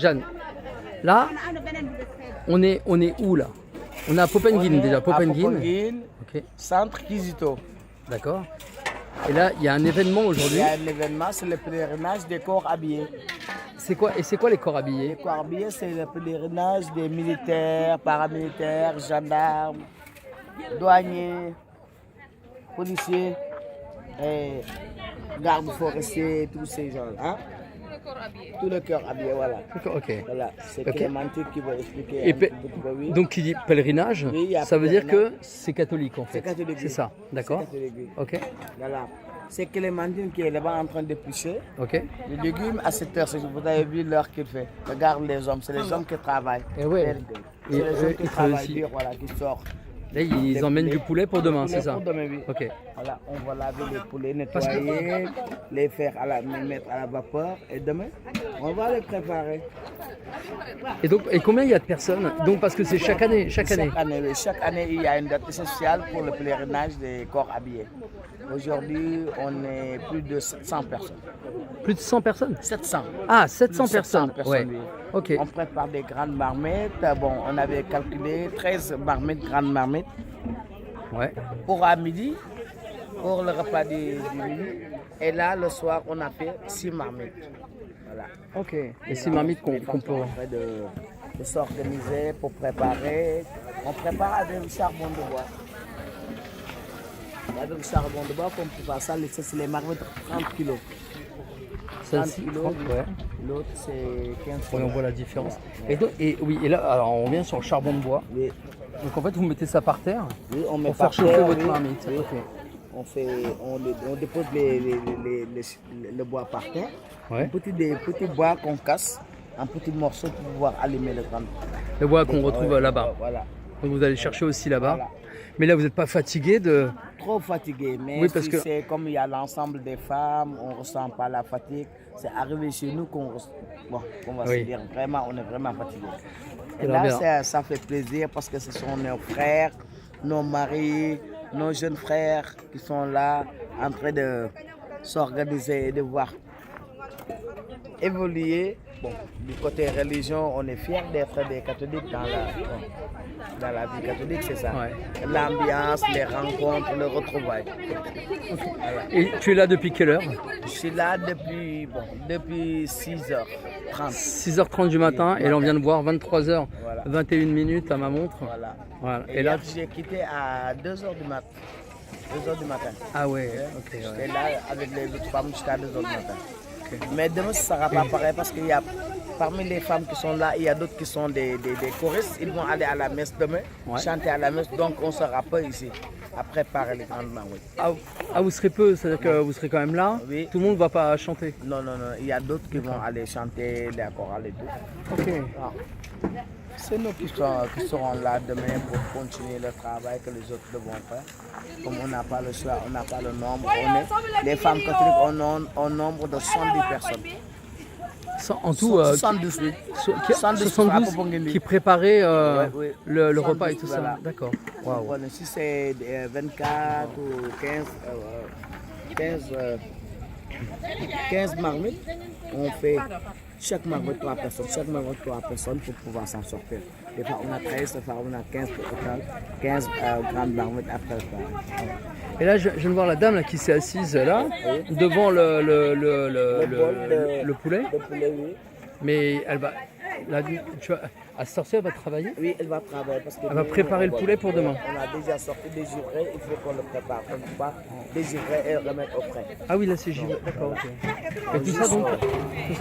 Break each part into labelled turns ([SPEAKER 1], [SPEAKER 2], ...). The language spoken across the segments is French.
[SPEAKER 1] Jeanne, là, on est où là? On est à Popengine déjà, Popengine.
[SPEAKER 2] Popengine,
[SPEAKER 1] Ok,
[SPEAKER 2] centre Kizito.
[SPEAKER 1] d'accord. Et là, il y a un événement
[SPEAKER 2] Il
[SPEAKER 1] aujourd'hui.
[SPEAKER 2] y a un événement, c'est le pèlerinage des corps habillés.
[SPEAKER 1] C'est quoi les corps habillés?
[SPEAKER 2] Les corps habillés, c'est le pèlerinage des militaires, paramilitaires, gendarmes, douaniers, policiers, et gardes forestiers, tous ces gens. Hein? Tout le corps habillé, voilà.
[SPEAKER 1] D'accord, ok.
[SPEAKER 2] Voilà, c'est
[SPEAKER 1] Ok.
[SPEAKER 2] Clémentine qui va expliquer
[SPEAKER 1] Et
[SPEAKER 2] un petit peu, oui.
[SPEAKER 1] donc qui dit pèlerinage,
[SPEAKER 2] Oui, il y a
[SPEAKER 1] ça veut dire que
[SPEAKER 2] pèlerinage.
[SPEAKER 1] c'est catholique en fait.
[SPEAKER 2] C'est catholique.
[SPEAKER 1] C'est ça, d'accord.
[SPEAKER 2] C'est catholique, oui.
[SPEAKER 1] Ok,
[SPEAKER 2] Voilà. C'est Clémentine qui est là-bas en train de pousser.
[SPEAKER 1] ok.
[SPEAKER 2] Les légumes à cette heure, vous avez vu l'heure qu'il fait. Regarde les hommes, c'est les hommes qui travaillent.
[SPEAKER 1] Et ouais.
[SPEAKER 2] C'est
[SPEAKER 1] Et
[SPEAKER 2] les
[SPEAKER 1] eux,
[SPEAKER 2] hommes qui
[SPEAKER 1] ils
[SPEAKER 2] travaillent,
[SPEAKER 1] travaillent
[SPEAKER 2] dur, voilà, qui sortent.
[SPEAKER 1] Là, ils emmènent du poulet pour demain, c'est ça?
[SPEAKER 2] Pour demain, oui.
[SPEAKER 1] Ok.
[SPEAKER 2] Voilà, on va laver les poulets,
[SPEAKER 1] Parce que-
[SPEAKER 2] nettoyer, les faire mettre à la vapeur. Et demain, on va les préparer.
[SPEAKER 1] Et donc, et combien il y a de personnes? Donc, parce que c'est chaque année.
[SPEAKER 2] Oui, chaque année, il y a une date spéciale pour le pèlerinage des corps habillés. Aujourd'hui, on est plus de 700 personnes.
[SPEAKER 1] Plus de 100 personnes?
[SPEAKER 2] 700.
[SPEAKER 1] Ah, 700
[SPEAKER 2] Plus de 700
[SPEAKER 1] personnes. Ouais.
[SPEAKER 2] oui.
[SPEAKER 1] Ok.
[SPEAKER 2] On prépare des grandes marmites. Bon, on avait calculé 13 marmites, grandes marmites.
[SPEAKER 1] Ouais.
[SPEAKER 2] Pour à midi, pour le repas du midi. Et là, le soir, on a fait 6 marmites. Voilà.
[SPEAKER 1] Ok. Et c'est marmite qu'on
[SPEAKER 2] Les femmes
[SPEAKER 1] peut.
[SPEAKER 2] sont en train de s'organiser pour préparer. On prépare avec le charbon de bois. Avec le charbon de bois, on prépare ça. C'est les marmites de 30 kilos. 30
[SPEAKER 1] Celle-ci,
[SPEAKER 2] kilos,
[SPEAKER 1] 30, ouais.
[SPEAKER 2] l'autre c'est 15
[SPEAKER 1] Oui, on
[SPEAKER 2] kilos.
[SPEAKER 1] voit la différence. Et, donc, et oui, et là, alors on revient sur le charbon de bois.
[SPEAKER 2] Oui,
[SPEAKER 1] Donc en fait, vous mettez ça par terre
[SPEAKER 2] oui, on met
[SPEAKER 1] pour faire
[SPEAKER 2] par
[SPEAKER 1] chauffer
[SPEAKER 2] terre,
[SPEAKER 1] votre
[SPEAKER 2] oui.
[SPEAKER 1] marmite.
[SPEAKER 2] Oui.
[SPEAKER 1] Ok.
[SPEAKER 2] On dépose le bois par terre.
[SPEAKER 1] Ouais.
[SPEAKER 2] Des petits bois qu'on casse en petits morceaux pour pouvoir allumer le grand.
[SPEAKER 1] Le bois qu'on retrouve là-bas.
[SPEAKER 2] Voilà.
[SPEAKER 1] Donc vous allez chercher aussi là-bas.
[SPEAKER 2] Voilà.
[SPEAKER 1] Mais là, vous n'êtes pas fatigué de.
[SPEAKER 2] Trop fatigué, mais
[SPEAKER 1] Oui, parce
[SPEAKER 2] si
[SPEAKER 1] que-
[SPEAKER 2] c'est comme il y a l'ensemble des femmes, on ne ressent pas la fatigue. C'est arrivé chez nous qu'on va
[SPEAKER 1] Oui.
[SPEAKER 2] se dire vraiment, on est vraiment fatigué. Et
[SPEAKER 1] Alors,
[SPEAKER 2] là,
[SPEAKER 1] bien.
[SPEAKER 2] ça fait plaisir parce que ce sont nos frères, nos maris, nos jeunes frères qui sont là en train de s'organiser et de voir évoluer. Bon, du côté religion, on est fiers d'être des catholiques dans la vie catholique, c'est ça.
[SPEAKER 1] Ouais.
[SPEAKER 2] L'ambiance, les rencontres, le retrouvailles. Voilà.
[SPEAKER 1] Et tu es là depuis quelle heure?
[SPEAKER 2] Je suis là depuis 6h30.
[SPEAKER 1] 6h30 du matin. Et là, on vient de voir 23h,
[SPEAKER 2] Voilà.
[SPEAKER 1] 21 minutes à ma montre.
[SPEAKER 2] Voilà.
[SPEAKER 1] Voilà.
[SPEAKER 2] Et
[SPEAKER 1] Et là,
[SPEAKER 2] hier, j'ai quitté à 2h du matin. 2h du matin.
[SPEAKER 1] ah ouais, ok.
[SPEAKER 2] J'étais
[SPEAKER 1] Ouais.
[SPEAKER 2] là avec les autres femmes jusqu'à 2h du matin. Mais demain, ça ne sera pas pareil parce qu'il y a parmi les femmes qui sont là, il y a d'autres qui sont des choristes. Ils vont aller à la messe demain,
[SPEAKER 1] Ouais.
[SPEAKER 2] chanter à la messe. Donc, on ne sera pas ici à préparer les grandes marmites.
[SPEAKER 1] Ah, vous serez peu, c'est-à-dire que vous serez quand même là.
[SPEAKER 2] Oui.
[SPEAKER 1] Tout le monde ne va pas chanter.
[SPEAKER 2] Non, il y a d'autres qui vont aller chanter les chorales et tout.
[SPEAKER 1] Ok.
[SPEAKER 2] Ah. C'est nous qui serons là demain pour continuer le travail que les autres devront faire. Comme on n'a pas le choix, on n'a pas le nombre. Les femmes catholiques ont un nombre de 110 personnes.
[SPEAKER 1] En tout,
[SPEAKER 2] 72, oui.
[SPEAKER 1] 72 qui préparaient
[SPEAKER 2] oui.
[SPEAKER 1] le repas et
[SPEAKER 2] 110,
[SPEAKER 1] tout
[SPEAKER 2] voilà.
[SPEAKER 1] ça. D'accord. Waouh.
[SPEAKER 2] Voilà, si c'est 24 ou 15 marmites, on fait chaque marmite 3 personnes. Chaque marmite 3 personnes pour pouvoir s'en sortir. Des fois on a 13, des fois on a 15 au total. 15 grandes marmites à préparer.
[SPEAKER 1] Et là, je viens de voir la dame là, qui s'est assise là, devant le poulet.
[SPEAKER 2] Le poulet, oui.
[SPEAKER 1] Mais elle va. Là, tu vois, à cette heure-ci, elle va travailler.
[SPEAKER 2] Oui, elle va travailler parce que
[SPEAKER 1] Elle va préparer le poulet pour demain.
[SPEAKER 2] On a déjà sorti des givrés, il faut qu'on le prépare. On ne peut pas désivrer et remettre au frais.
[SPEAKER 1] Ah oui, là c'est givré. D'accord, ok. Et tout ça, donc,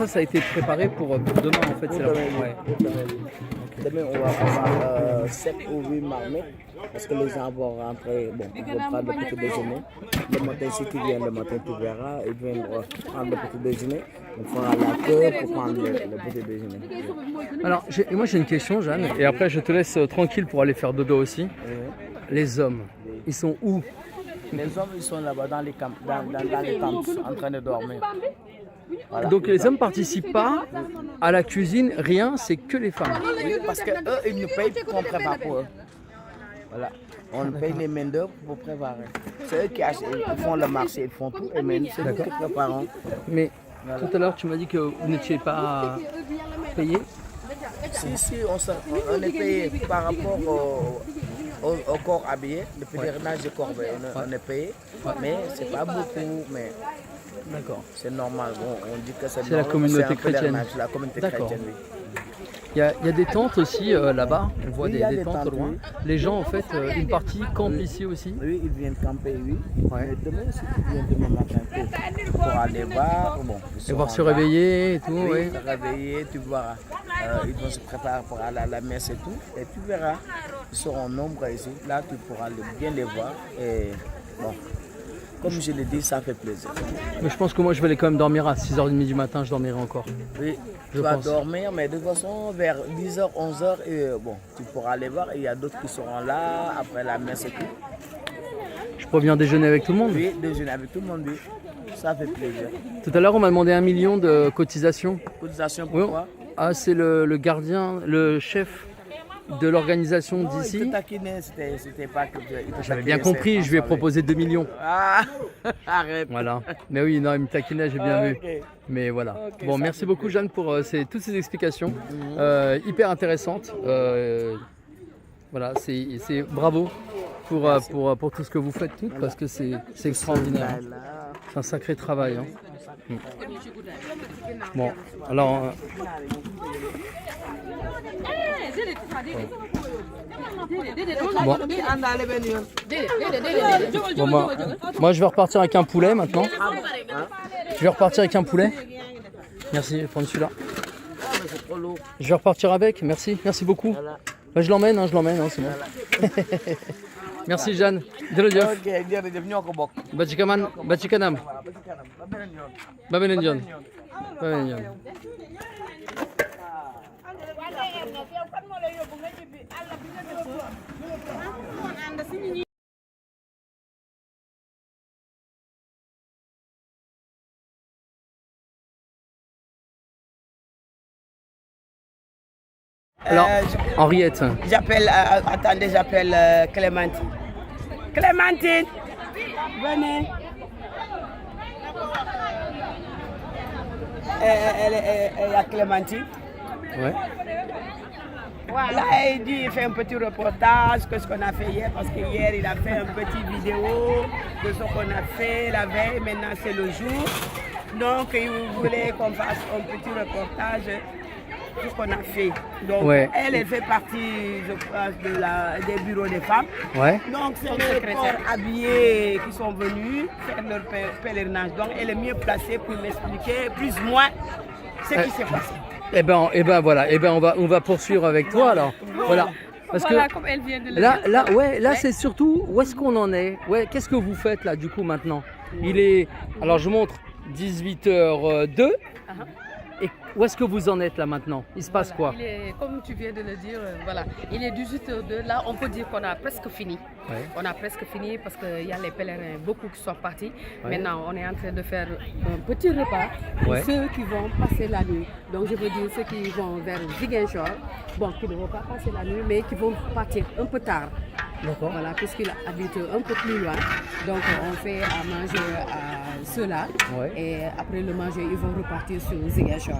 [SPEAKER 1] ça a été préparé pour demain en fait.
[SPEAKER 2] Pour
[SPEAKER 1] C'est
[SPEAKER 2] demain,
[SPEAKER 1] la...
[SPEAKER 2] oui.
[SPEAKER 1] ouais.
[SPEAKER 2] Pour demain, oui. Demain, on va avoir 7 ou 8 marmites parce que les gens vont rentrer, bon, ils vont prendre le petit déjeuner. Le matin, si tu viens le matin, tu verras, ils viennent prendre le petit déjeuner. On fera la queue pour prendre le petit déjeuner.
[SPEAKER 1] Alors, moi j'ai une question, Jeanne, et après je te laisse tranquille pour aller faire dodo aussi. Les hommes, ils sont où?
[SPEAKER 2] Les hommes, ils sont là-bas dans les camps, dans les tentes, en train de dormir. Voilà.
[SPEAKER 1] Donc les hommes participent pas à la cuisine, rien, c'est que les femmes.
[SPEAKER 2] Oui, parce qu'eux, ils nous payent pour qu'on prépare pour eux. Voilà. On paye les mains d'œuvre pour préparer. C'est eux qui achètent, ils font le marché, ils font tout, et mais c'est nous qui préparons.
[SPEAKER 1] Mais
[SPEAKER 2] Voilà.
[SPEAKER 1] Tout à l'heure, tu m'as dit que vous n'étiez pas payé.
[SPEAKER 2] Si, on est payé par rapport au corps habillé, le pèlerinage de corps, on est payé, mais c'est pas beaucoup, mais
[SPEAKER 1] D'accord.
[SPEAKER 2] c'est normal. On dit que c'est
[SPEAKER 1] la
[SPEAKER 2] normal,
[SPEAKER 1] communauté
[SPEAKER 2] c'est un
[SPEAKER 1] chrétienne.
[SPEAKER 2] pèlerinage, la communauté
[SPEAKER 1] D'accord.
[SPEAKER 2] chrétienne, oui.
[SPEAKER 1] Il y a des tentes aussi là-bas. On voit
[SPEAKER 2] Oui, il y a
[SPEAKER 1] des
[SPEAKER 2] des
[SPEAKER 1] tentes au
[SPEAKER 2] tentes,
[SPEAKER 1] loin.
[SPEAKER 2] oui.
[SPEAKER 1] Les gens, en fait, une partie campent ici aussi.
[SPEAKER 2] Oui, ils viennent camper, oui.
[SPEAKER 1] Ouais.
[SPEAKER 2] Mais demain, si tu viens demain matin pour aller voir, bon,
[SPEAKER 1] Et voir se réveiller et tout.
[SPEAKER 2] oui,
[SPEAKER 1] Ouais.
[SPEAKER 2] te réveiller, tu verras. Ils vont se préparer pour aller à la messe et tout. Et tu verras, ils seront nombreux ici. Là, tu pourras bien les voir. Et bon, comme je l'ai dit, ça fait plaisir.
[SPEAKER 1] Mais je pense que moi, je vais aller quand même dormir à 6h30 du matin. Je dormirai encore.
[SPEAKER 2] Oui,
[SPEAKER 1] Je
[SPEAKER 2] tu vas
[SPEAKER 1] pense.
[SPEAKER 2] dormir, mais de toute façon, vers 10h, 11h, bon, tu pourras aller voir. Il y a d'autres qui seront là après la messe et tout.
[SPEAKER 1] Je préviens déjeuner avec tout le monde.
[SPEAKER 2] Oui, déjeuner avec tout le monde, oui. Ça fait plaisir.
[SPEAKER 1] Tout à l'heure, on m'a demandé 1 million de cotisation.
[SPEAKER 2] Cotisation,
[SPEAKER 1] Oui.
[SPEAKER 2] pourquoi?
[SPEAKER 1] Ah, c'est le gardien, le chef de l'organisation
[SPEAKER 2] Non, il te
[SPEAKER 1] d'ici.
[SPEAKER 2] taquinait, c'était pas que...
[SPEAKER 1] J'avais bien compris, je lui ai proposé 2 millions.
[SPEAKER 2] Ah, arrête.
[SPEAKER 1] Voilà. Mais oui, non, il me taquinait, j'ai bien vu.
[SPEAKER 2] Ok.
[SPEAKER 1] Mais voilà.
[SPEAKER 2] Ok,
[SPEAKER 1] Bon,
[SPEAKER 2] ça
[SPEAKER 1] merci
[SPEAKER 2] fait
[SPEAKER 1] beaucoup Jeanne pour toutes ces explications hyper intéressantes. Voilà, c'est bravo pour tout ce que vous faites toutes parce que c'est extraordinaire.
[SPEAKER 2] Là, là.
[SPEAKER 1] C'est un sacré travail. Hein. Bon, alors bon, moi je vais repartir avec un poulet maintenant. Je vais repartir avec un poulet. Merci, je vais prendre celui-là.
[SPEAKER 2] Ah, mais c'est trop lourd.
[SPEAKER 1] Je vais repartir avec, merci beaucoup.
[SPEAKER 2] Voilà.
[SPEAKER 1] Bah, je l'emmène, c'est bon. Merci Jeanne. Jërëjëf.
[SPEAKER 2] Ok, jërëjëf ñoo ko bokk.
[SPEAKER 1] Ba ci kanam.
[SPEAKER 2] Waaw, ba ci kanam, ba beneen yoon.
[SPEAKER 1] Ba beneen yoon. Ba beneen yoon. Alors, Henriette,
[SPEAKER 2] J'appelle, attendez, j'appelle Clémentine. Clémentine, venez. Il y a Clémentine.
[SPEAKER 1] ouais.
[SPEAKER 2] Là, il dit, il fait un petit reportage de ce qu'on a fait hier, parce que hier, il a fait un petit vidéo de ce qu'on a fait la veille. Maintenant, c'est le jour. Donc, il voulait qu'on fasse un petit reportage de ce qu'on a fait. Donc,
[SPEAKER 1] Ouais.
[SPEAKER 2] elle fait partie, je pense, des bureaux des femmes.
[SPEAKER 1] Ouais.
[SPEAKER 2] Donc, c'est les corps habillés qui sont venus faire leur pèlerinage. Donc, elle est mieux placée pour m'expliquer plus ou moins ce qui s'est passé.
[SPEAKER 1] Eh ben voilà, on va poursuivre avec toi alors. Voilà. Parce
[SPEAKER 3] Voilà,
[SPEAKER 1] que
[SPEAKER 3] comme elle vient de le
[SPEAKER 1] là,
[SPEAKER 3] dire.
[SPEAKER 1] c'est surtout où est-ce qu'on en est. Ouais, qu'est-ce que vous faites là du coup maintenant? Il est, alors je montre 18h02. Et où est-ce que vous en êtes là maintenant? Il se passe quoi?
[SPEAKER 3] Il est, comme tu viens de le dire, voilà, il est 18h02. Là, on peut dire qu'on a presque fini.
[SPEAKER 1] Ouais.
[SPEAKER 3] On a presque fini parce qu'il y a les pèlerins, beaucoup qui sont partis.
[SPEAKER 1] Ouais.
[SPEAKER 3] Maintenant, on est en train de faire un petit repas pour
[SPEAKER 1] Ouais.
[SPEAKER 3] ceux qui vont passer la nuit. Donc, je veux dire ceux qui vont vers Ziguinchor, bon, qui ne vont pas passer la nuit, mais qui vont partir un peu tard.
[SPEAKER 1] D'accord.
[SPEAKER 3] Voilà, puisqu'il habite un peu plus loin. Donc, on fait à manger à ceux-là.
[SPEAKER 1] Ouais.
[SPEAKER 3] Et après le manger, ils vont repartir sur Ziguinchor.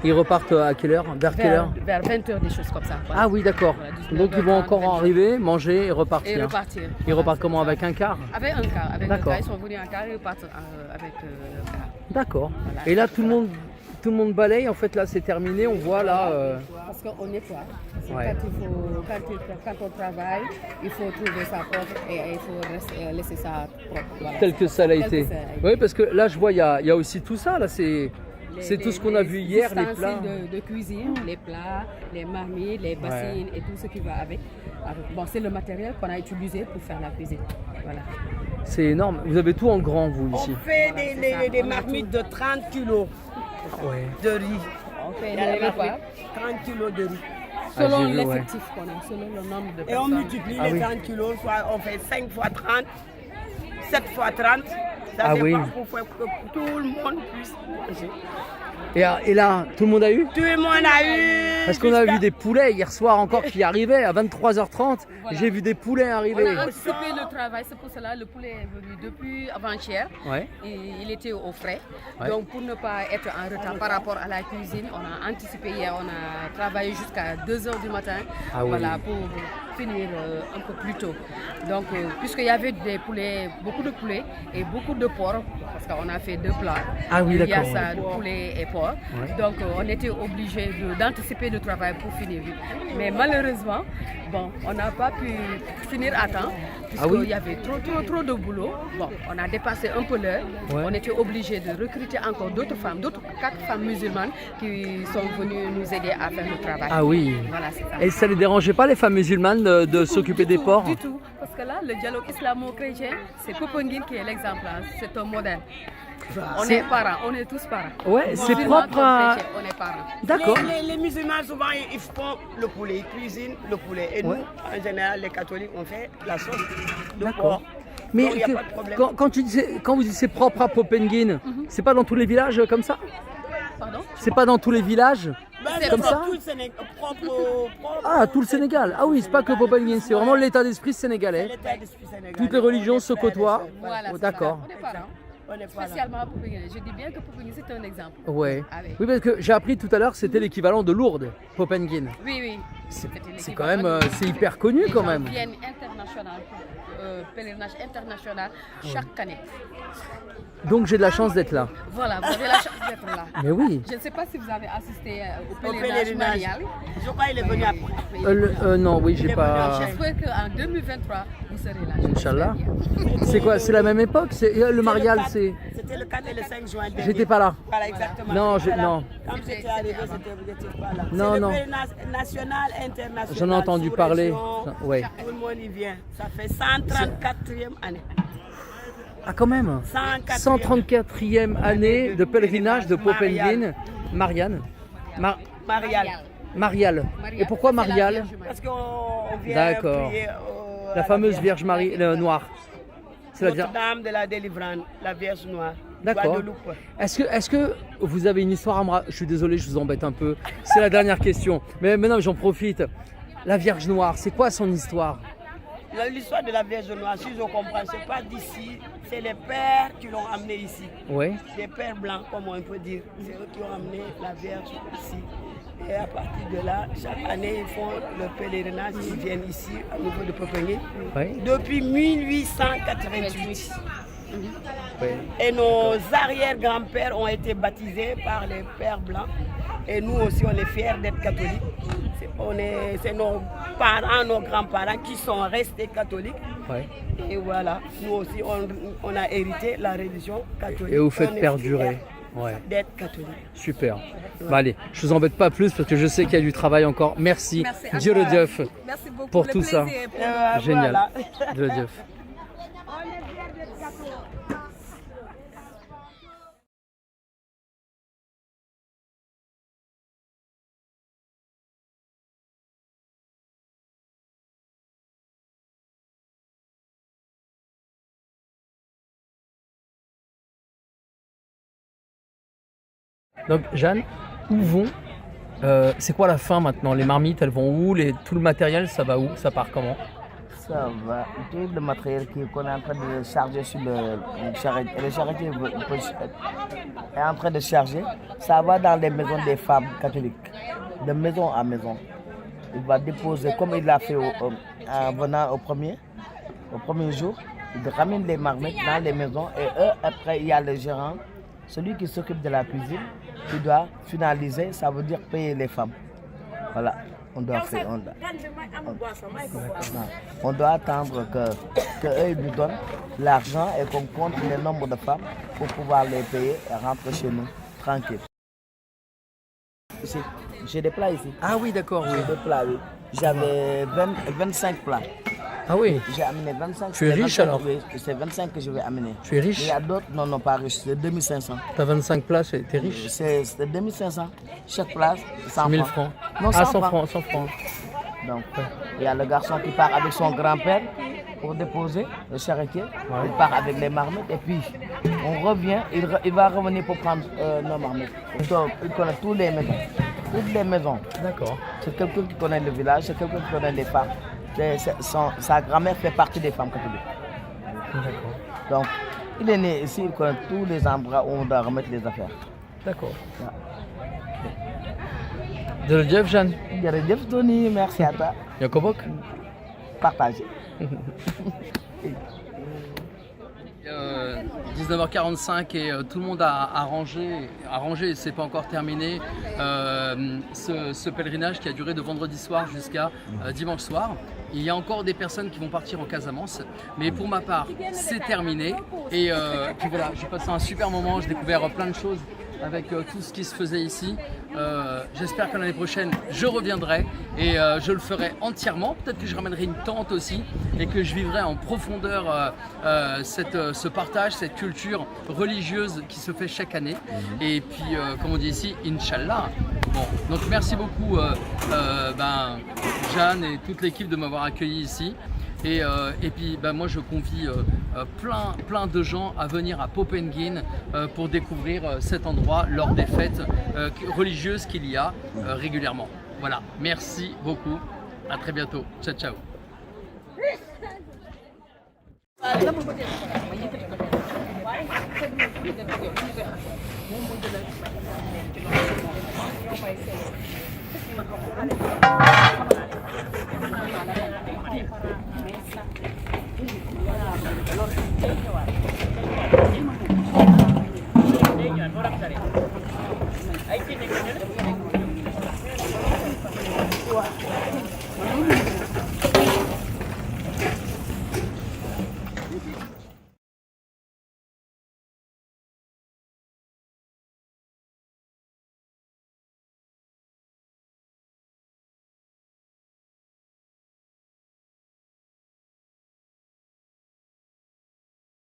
[SPEAKER 1] Ils repartent à quelle heure? Vers quelle heure?
[SPEAKER 3] Vers 20h, des choses comme ça. Voilà.
[SPEAKER 1] Ah oui, d'accord.
[SPEAKER 3] Voilà, 19h30,
[SPEAKER 1] Donc ils vont encore
[SPEAKER 3] 20h.
[SPEAKER 1] arriver, manger et repartir.
[SPEAKER 3] Et repartir.
[SPEAKER 1] Ils
[SPEAKER 3] Voilà,
[SPEAKER 1] repartent
[SPEAKER 3] c'est
[SPEAKER 1] comment?
[SPEAKER 3] ça.
[SPEAKER 1] Avec un car?
[SPEAKER 3] Avec un car. Avec un
[SPEAKER 1] D'accord.
[SPEAKER 3] car. Ils sont venus en car et ils repartent avec un car.
[SPEAKER 1] D'accord.
[SPEAKER 3] Voilà.
[SPEAKER 1] Et là tout le monde balaye. En fait là c'est terminé. On voit là.
[SPEAKER 3] Parce qu'on nettoie. Parce que
[SPEAKER 1] Ouais.
[SPEAKER 3] quand on travaille, il faut trouver ça propre et il faut laisser ça propre. Voilà.
[SPEAKER 1] Tel que ça l'a
[SPEAKER 3] Tel que
[SPEAKER 1] été.
[SPEAKER 3] ça a été.
[SPEAKER 1] Oui, parce que là je vois il y a aussi tout ça là. C'est tout ce qu'on a vu hier, les plats.
[SPEAKER 3] ustensiles de cuisine, les plats, les marmites, les bassines et tout ce qui va avec. Bon, c'est le matériel qu'on a utilisé pour faire la cuisine. Voilà.
[SPEAKER 1] C'est énorme. Vous avez tout en grand vous
[SPEAKER 2] On
[SPEAKER 1] ici.
[SPEAKER 2] fait des marmites de 30 kilos
[SPEAKER 1] Ouais.
[SPEAKER 2] de riz.
[SPEAKER 3] On fait
[SPEAKER 2] Il y a
[SPEAKER 3] le
[SPEAKER 2] des
[SPEAKER 3] repas
[SPEAKER 2] marmites, 30 kilos de riz.
[SPEAKER 3] selon
[SPEAKER 1] j'ai vu, ouais.
[SPEAKER 3] l'effectif qu'on a, selon le nombre de
[SPEAKER 2] Et
[SPEAKER 3] personnes.
[SPEAKER 2] on multiplie
[SPEAKER 1] Ah
[SPEAKER 2] les
[SPEAKER 1] oui.
[SPEAKER 2] 30 kilos, soit on fait 5 fois 30, 7 fois 30. Ça
[SPEAKER 1] Ah
[SPEAKER 2] dépend
[SPEAKER 1] oui.
[SPEAKER 2] pour faire que tout le monde puisse manger.
[SPEAKER 1] Et là, tout le monde a eu?
[SPEAKER 2] Tout le monde a eu.
[SPEAKER 1] Parce qu'on a vu des poulets hier soir encore qui arrivaient à 23h30.
[SPEAKER 3] Voilà.
[SPEAKER 1] J'ai vu des poulets arriver.
[SPEAKER 3] On a anticipé le travail, c'est pour cela le poulet est venu depuis avant-hier.
[SPEAKER 1] Ouais.
[SPEAKER 3] Et il était au frais.
[SPEAKER 1] Ouais.
[SPEAKER 3] Donc pour ne pas être en retard par rapport à la cuisine, on a anticipé hier, on a travaillé jusqu'à 2h du matin.
[SPEAKER 1] Ah oui.
[SPEAKER 3] Voilà, pour finir un peu plus tôt. Donc puisqu'il y avait des poulets, beaucoup de poulets et beaucoup de porc, parce qu'on a fait 2 plats.
[SPEAKER 1] Ah oui,
[SPEAKER 3] Il y a
[SPEAKER 1] d'accord,
[SPEAKER 3] ça, poulet et porc.
[SPEAKER 1] Ouais.
[SPEAKER 3] Donc on était obligé d'anticiper le travail pour finir vite. Mais malheureusement, bon, on n'a pas pu finir à temps puisqu'il
[SPEAKER 1] oui.
[SPEAKER 3] y avait trop de boulot. Bon, on a dépassé un peu l'heure.
[SPEAKER 1] Ouais.
[SPEAKER 3] On était obligé de recruter encore d'autres femmes, 4 femmes musulmanes qui sont venues nous aider à faire le travail.
[SPEAKER 1] Ah oui.
[SPEAKER 3] Voilà, c'est ça.
[SPEAKER 1] Et ça les dérangeait pas les femmes musulmanes de s'occuper des porcs?
[SPEAKER 3] Du tout, parce que là, le dialogue islamo-chrétien, c'est Popenguine qui est l'exemple, c'est un modèle. On
[SPEAKER 1] C'est-
[SPEAKER 3] est parents, on est tous parents.
[SPEAKER 1] Ouais, c'est
[SPEAKER 3] Musulmans
[SPEAKER 1] propre à...
[SPEAKER 3] comme chrétiens, on est parents.
[SPEAKER 1] D'accord.
[SPEAKER 2] Les musulmans, souvent, ils font le poulet, ils cuisinent le poulet. Et
[SPEAKER 1] Ouais.
[SPEAKER 2] nous, en général, les catholiques, on fait la sauce de
[SPEAKER 1] D'accord.
[SPEAKER 2] porc.
[SPEAKER 1] Mais
[SPEAKER 2] Donc, il y a
[SPEAKER 1] que-
[SPEAKER 2] pas de problème.
[SPEAKER 1] quand vous dites c'est propre à Popenguine, c'est pas dans tous les villages comme ça?
[SPEAKER 3] Pardon?
[SPEAKER 1] C'est pas dans tous les villages?
[SPEAKER 2] C'est
[SPEAKER 1] comme
[SPEAKER 2] propre,
[SPEAKER 1] ça
[SPEAKER 2] tout le Sénégal, propre.
[SPEAKER 1] Ah, tout le Sénégal. Ah oui, c'est pas que Popenguine, c'est vraiment l'état d'esprit sénégalais.
[SPEAKER 2] L'état d'esprit sénégalais.
[SPEAKER 1] Toutes les religions
[SPEAKER 2] On est
[SPEAKER 1] se
[SPEAKER 2] frères et
[SPEAKER 1] côtoient.
[SPEAKER 2] sœurs.
[SPEAKER 3] Voilà,
[SPEAKER 1] Oh,
[SPEAKER 3] c'est
[SPEAKER 1] d'accord.
[SPEAKER 3] ça. On est parents.
[SPEAKER 2] On est pas là.
[SPEAKER 3] Spécialement à Popenguine. Je dis bien que Popenguine, c'est un exemple.
[SPEAKER 1] Ouais.
[SPEAKER 3] Ah oui.
[SPEAKER 1] Oui, parce que j'ai appris tout à l'heure que c'était l'équivalent de Lourdes, Popenguine.
[SPEAKER 3] Oui, oui.
[SPEAKER 1] C'est quand même, c'est hyper connu quand même.
[SPEAKER 3] Les gens viennent international, pèlerinage international chaque année.
[SPEAKER 1] Donc j'ai de la chance d'être là.
[SPEAKER 3] Voilà, vous avez la chance d'être là.
[SPEAKER 1] Mais oui.
[SPEAKER 3] Je ne sais pas si vous avez assisté au
[SPEAKER 2] Au
[SPEAKER 3] pèlerinage
[SPEAKER 2] pèlerinage.
[SPEAKER 3] marial.
[SPEAKER 2] Je crois qu'il est venu après.
[SPEAKER 1] Non, oui, j'ai pas.
[SPEAKER 3] J'espère qu'en 2023, vous serez là.
[SPEAKER 1] Inch'Allah. C'est quoi? C'est la même époque? Le marial, c'est.
[SPEAKER 2] C'était le 4 et le 5 juin. dernier.
[SPEAKER 1] J'étais pas là.
[SPEAKER 2] Voilà, exactement.
[SPEAKER 1] Non,
[SPEAKER 2] Voilà.
[SPEAKER 1] non.
[SPEAKER 2] Quand j'étais arrivé, vous n'étiez pas là.
[SPEAKER 1] Non,
[SPEAKER 2] C'est
[SPEAKER 1] non.
[SPEAKER 2] le pèlerinage national, international.
[SPEAKER 1] J'en ai entendu parler.
[SPEAKER 2] sous-région.
[SPEAKER 1] Ouais.
[SPEAKER 2] Tout le monde y vient. Ça fait 134e année.
[SPEAKER 1] Ah, quand même. 134e année de pèlerinage de Popenguine. Marianne.
[SPEAKER 2] Marial.
[SPEAKER 1] Marial. Et pourquoi
[SPEAKER 3] C'est la
[SPEAKER 1] Marial?
[SPEAKER 3] Vierge Marie.
[SPEAKER 2] Parce qu'on vient
[SPEAKER 1] D'accord.
[SPEAKER 2] prier
[SPEAKER 1] La fameuse Vierge Marie noire. C'est la Vierge.
[SPEAKER 2] Notre-Dame de la Délivrance, la Vierge Noire.
[SPEAKER 1] D'accord.
[SPEAKER 2] Guadeloupe.
[SPEAKER 1] Est-ce que vous avez une histoire à me raconter? Je suis désolé, je vous embête un peu. C'est la dernière question. Mais maintenant, j'en profite. La Vierge Noire, c'est quoi son histoire?
[SPEAKER 2] L'histoire de la Vierge Noire, si je comprends, c'est pas d'ici, c'est les pères qui l'ont amenée ici.
[SPEAKER 1] Ouais.
[SPEAKER 2] Des pères blancs, comme on peut dire. C'est eux qui ont amené la Vierge ici. Et à partir de là, chaque année, ils font le pèlerinage, ils viennent ici, au niveau de Popenguine,
[SPEAKER 1] Ouais.
[SPEAKER 2] depuis 1888.
[SPEAKER 1] Ouais.
[SPEAKER 2] Et nos arrière-grands-pères ont été baptisés par les pères blancs. Et nous aussi, on est fiers d'être catholiques. C'est nos parents, nos grands-parents qui sont restés catholiques.
[SPEAKER 1] Ouais.
[SPEAKER 2] Et voilà, nous aussi, on a hérité la religion catholique.
[SPEAKER 1] Et vous
[SPEAKER 2] On
[SPEAKER 1] faites
[SPEAKER 2] est
[SPEAKER 1] perdurer.
[SPEAKER 2] fiers
[SPEAKER 1] Ouais.
[SPEAKER 2] d'être catholique.
[SPEAKER 1] Super. Bah allez, je vous embête pas plus parce que je sais qu'il y a du travail encore. Merci. Dieu le Dieuf
[SPEAKER 3] Merci beaucoup
[SPEAKER 1] pour
[SPEAKER 3] le
[SPEAKER 1] tout ça.
[SPEAKER 3] plaisir.
[SPEAKER 1] Génial.
[SPEAKER 2] Voilà.
[SPEAKER 1] Dieu le Dieuf. Donc Jeanne, où vont c'est quoi la fin maintenant? Les marmites, elles vont où? Tout le matériel, ça va où? Ça part comment?
[SPEAKER 2] Ça va. Tout le matériel qu'on est en train de charger sur le charretier, le charretier est en train de charger, ça va dans les maisons des femmes catholiques, de maison à maison. Il va déposer, comme il l'a fait en venant au premier jour, il ramène les marmites dans les maisons et eux, après, il y a le gérant, celui qui s'occupe de la cuisine, qui doit finaliser, ça veut dire payer les femmes. Voilà. On doit attendre que eux nous donnent l'argent et qu'on compte le nombre de femmes pour pouvoir les payer et rentrer chez nous tranquille. Ici, j'ai des plats ici.
[SPEAKER 1] Ah oui, d'accord, oui.
[SPEAKER 2] J'ai des plats, oui. J'avais 25 plats.
[SPEAKER 1] Ah oui,
[SPEAKER 2] J'ai amené 25.
[SPEAKER 1] Tu es
[SPEAKER 2] c'est
[SPEAKER 1] riche,
[SPEAKER 2] 25,
[SPEAKER 1] alors?
[SPEAKER 2] Oui, c'est 25 que je vais amener.
[SPEAKER 1] tu es
[SPEAKER 2] Mais il
[SPEAKER 1] riche?
[SPEAKER 2] y a d'autres, non, pas riches, c'est 2500.
[SPEAKER 1] T'as 25 places et t'es riche?
[SPEAKER 2] C'est 2500. Chaque place, 100
[SPEAKER 1] 1000
[SPEAKER 2] francs.
[SPEAKER 1] francs.
[SPEAKER 2] Non,
[SPEAKER 1] Ah,
[SPEAKER 2] 100
[SPEAKER 1] 100
[SPEAKER 2] francs.
[SPEAKER 1] francs, 100 francs.
[SPEAKER 2] Donc, il y a le garçon qui part avec son grand-père pour déposer le charretier. Il part avec les marmites et puis On revient, il va revenir pour prendre nos marmites. Donc, il connaît toutes les maisons. Toutes les maisons.
[SPEAKER 1] D'accord.
[SPEAKER 2] C'est quelqu'un qui connaît le village, c'est quelqu'un qui connaît les femmes. Sa grand-mère fait partie des femmes catholiques.
[SPEAKER 1] D'accord.
[SPEAKER 2] Donc, il est né ici, il connaît tous les endroits où on doit remettre les affaires.
[SPEAKER 1] D'accord.
[SPEAKER 2] Voilà.
[SPEAKER 1] Jërëjëf Jeanne.
[SPEAKER 2] Jërëjëf Tony, merci à toi.
[SPEAKER 1] Ñoo ko bokk.
[SPEAKER 2] Partagez.
[SPEAKER 1] 19h45 et tout le monde a rangé, c'est pas encore terminé, ce pèlerinage qui a duré de vendredi soir jusqu'à dimanche soir. Il y a encore des personnes qui vont partir en Casamance, mais pour ma part, c'est terminé. Et puis voilà, j'ai passé un super moment, j'ai découvert plein de choses avec tout ce qui se faisait ici. J'espère que l'année prochaine, je reviendrai et je le ferai entièrement. Peut-être que je ramènerai une tente aussi et que je vivrai en profondeur ce partage, cette culture religieuse qui se fait chaque année. Et puis, comme on dit ici, Inch'Allah. Bon, donc merci beaucoup Jeanne et toute l'équipe de m'avoir accueilli ici. Et puis moi je convie plein de gens à venir à Popenguine pour découvrir cet endroit lors des fêtes religieuses qu'il y a régulièrement. Voilà, merci beaucoup, à très bientôt, ciao ciao.